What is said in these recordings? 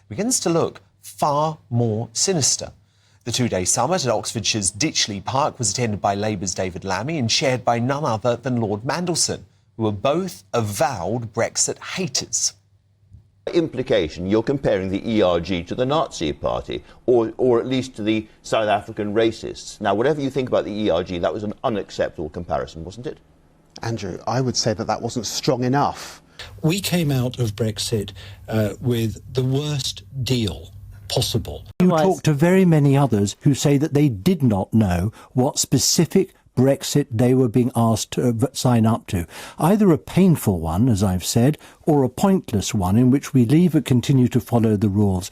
begins to look far more sinister. The two-day summit at Oxfordshire's Ditchley Park was attended by Labour's David Lammy and chaired by none other than Lord Mandelson, who were both avowed Brexit haters. Implication, you're comparing the ERG to the Nazi Party, or at least to the South African racists. Now, whatever you think about the ERG, that was an unacceptable comparison, wasn't it? Andrew, I would say that wasn't strong enough. We came out of Brexit with the worst deal possible. You talk to very many others who say that they did not know what specific Brexit they were being asked to sign up to. Either a painful one, as I've said, or a pointless one in which we leave and continue to follow the rules.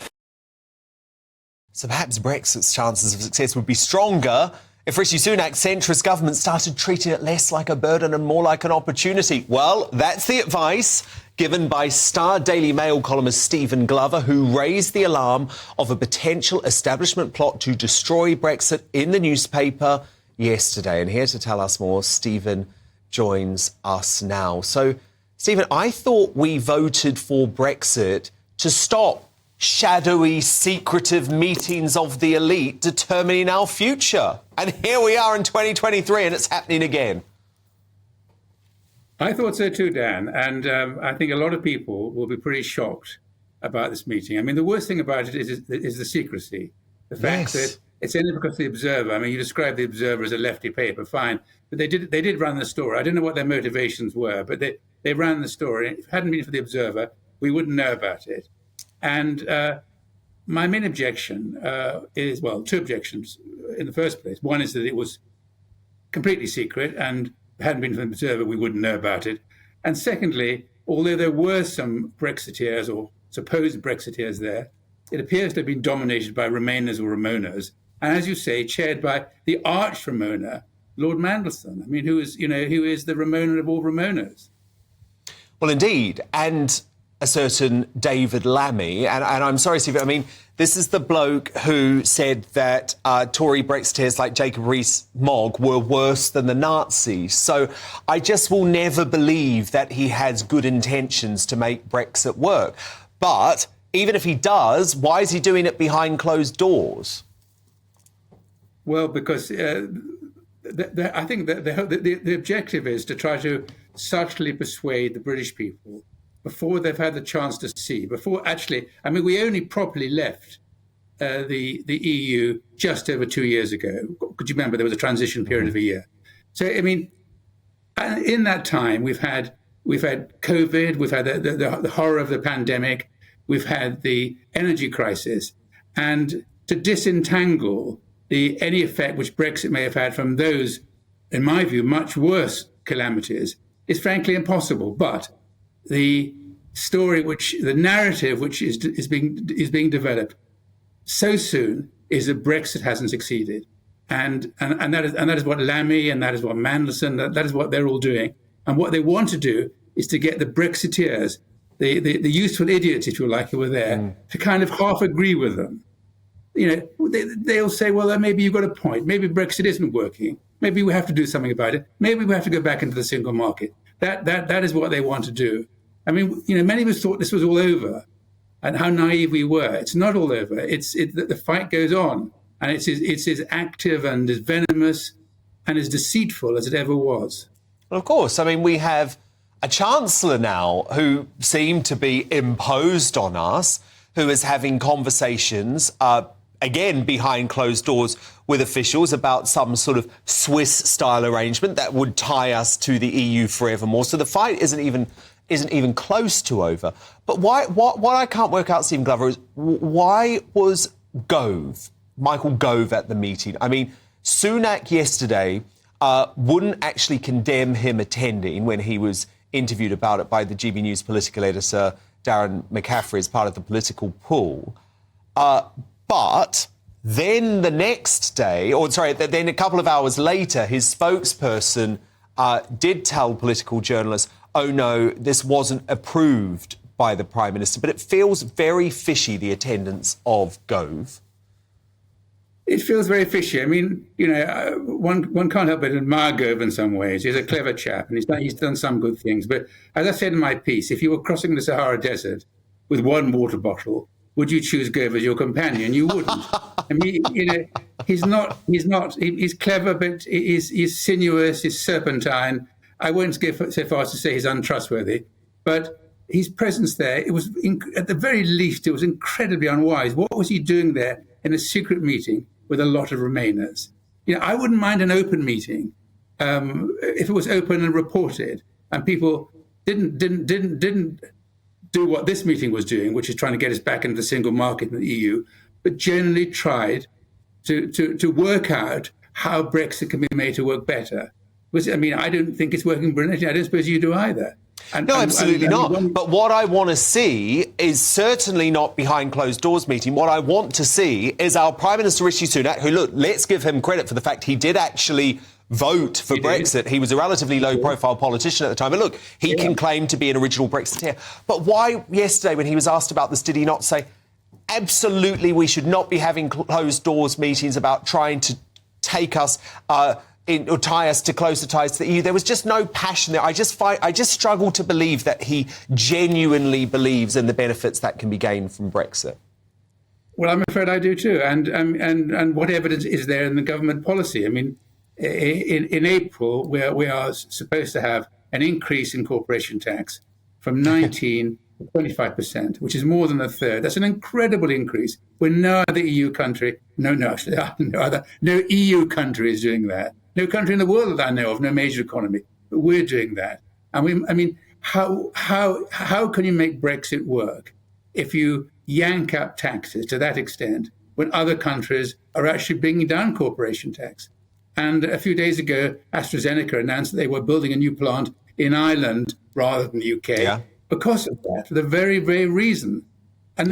So perhaps Brexit's chances of success would be stronger if Rishi Sunak's centrist government started treating it less like a burden and more like an opportunity. Well, that's the advice given by Star Daily Mail columnist Stephen Glover, who raised the alarm of a potential establishment plot to destroy Brexit in the newspaper yesterday. And here to tell us more, Stephen joins us now. So, Stephen, I thought we voted for Brexit to stop shadowy, secretive meetings of the elite determining our future. And here we are in 2023 and it's happening again. I thought so too, Dan. And I think a lot of people will be pretty shocked about this meeting. I mean, the worst thing about it is the secrecy. The fact that it's only because the Observer, I mean, you described the Observer as a lefty paper, fine. But they did run the story. I don't know what their motivations were, but they ran the story. If it hadn't been for the Observer, we wouldn't know about it. And my main objection is, well, two objections in the first place. One is that it was completely secret, and if it hadn't been for the Observer, we wouldn't know about it. And secondly, although there were some Brexiteers or supposed Brexiteers there, it appears to have been dominated by Remainers or Ramonas, and as you say, chaired by the arch Ramona, Lord Mandelson. I mean, who is the Ramona of all Ramonas? Well, indeed, and a certain David Lammy, and I'm sorry, Steve, I mean, this is the bloke who said that Tory Brexiteers like Jacob Rees-Mogg were worse than the Nazis. So I just will never believe that he has good intentions to make Brexit work. But even if he does, why is he doing it behind closed doors? Well, because I think that the objective is to try to subtly persuade the British people before they've had the chance to see, before actually, I mean, we only properly left the EU just over 2 years ago. Could you remember there was a transition period of a year? So, I mean, in that time, we've had COVID, we've had the horror of the pandemic, we've had the energy crisis, and to disentangle any effect which Brexit may have had from those, in my view, much worse calamities is frankly impossible. But the story, the narrative which is being developed so soon is that Brexit hasn't succeeded, and that is what Lammy and that is what Mandelson, that is what they're all doing, and what they want to do is to get the Brexiteers, the useful idiots, if you like, who were there, to kind of half agree with them. You know, they'll say, well, maybe you've got a point. Maybe Brexit isn't working. Maybe we have to do something about it. Maybe we have to go back into the single market. That is what they want to do. I mean, you know, many of us thought this was all over, and how naive we were. It's not all over. The fight goes on, and it's as active and as venomous and as deceitful as it ever was. Well, of course. I mean, we have a chancellor now who seemed to be imposed on us, who is having conversations, again, behind closed doors with officials about some sort of Swiss-style arrangement that would tie us to the EU forevermore. So the fight isn't even close to over. But what I can't work out, Stephen Glover, is why was Michael Gove at the meeting? I mean, Sunak yesterday wouldn't actually condemn him attending when he was interviewed about it by the GBNews political editor Darren McCaffrey as part of the political pool. But then the next day, then a couple of hours later, his spokesperson did tell political journalists, oh no, this wasn't approved by the Prime Minister. But it feels very fishy, the attendance of Gove. It feels very fishy. I mean, you know, one can't help but admire Gove in some ways. He's a clever chap, and he's done some good things. But as I said in my piece, if you were crossing the Sahara Desert with one water bottle, would you choose Gove as your companion? You wouldn't. I mean, he's clever, but he's sinuous, he's serpentine. I won't go so far as to say he's untrustworthy, but his presence there, at the very least, it was incredibly unwise. What was he doing there in a secret meeting with a lot of Remainers? I wouldn't mind an open meeting if it was open and reported, and people didn't do what this meeting was doing, which is trying to get us back into the single market in the EU, but generally tried to work out how Brexit can be made to work better. I don't think it's working brilliantly. I don't suppose you do either. No, absolutely not. But what I want to see is certainly not behind closed doors meeting. What I want to see is our Prime Minister Rishi Sunak, who, look, let's give him credit for the fact he did actually vote for Brexit. He was a relatively low-profile politician at the time. And look, he can claim to be an original Brexiteer. But why yesterday, when he was asked about this, did he not say, absolutely, we should not be having closed doors meetings about trying to take us or tie us to closer ties to the EU? There was just no passion there. I just struggle to believe that he genuinely believes in the benefits that can be gained from Brexit. Well, I'm afraid I do too. And what evidence is there in the government policy? I mean, in April, we are supposed to have an increase in corporation tax from 19% to 25%, which is more than a third. That's an incredible increase. We're no other EU country. No EU country is doing that. No country in the world that I know of, no major economy, but we're doing that. And how can you make Brexit work if you yank up taxes to that extent when other countries are actually bringing down corporation tax? And a few days ago, AstraZeneca announced that they were building a new plant in Ireland rather than the UK because of that, for the very, very reason. And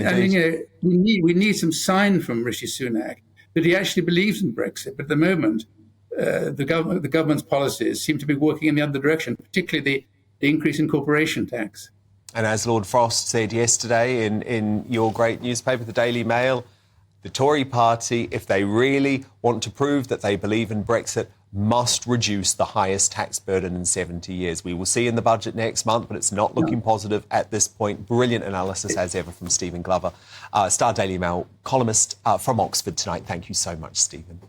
we need some sign from Rishi Sunak that he actually believes in Brexit. But at the moment, the government's policies seem to be working in the other direction, particularly the increase in corporation tax. And as Lord Frost said yesterday in your great newspaper, the Daily Mail, the Tory party, if they really want to prove that they believe in Brexit, must reduce the highest tax burden in 70 years. We will see in the budget next month, but it's not looking positive at this point. Brilliant analysis, as ever, from Stephen Glover, Star Daily Mail columnist from Oxford tonight. Thank you so much, Stephen.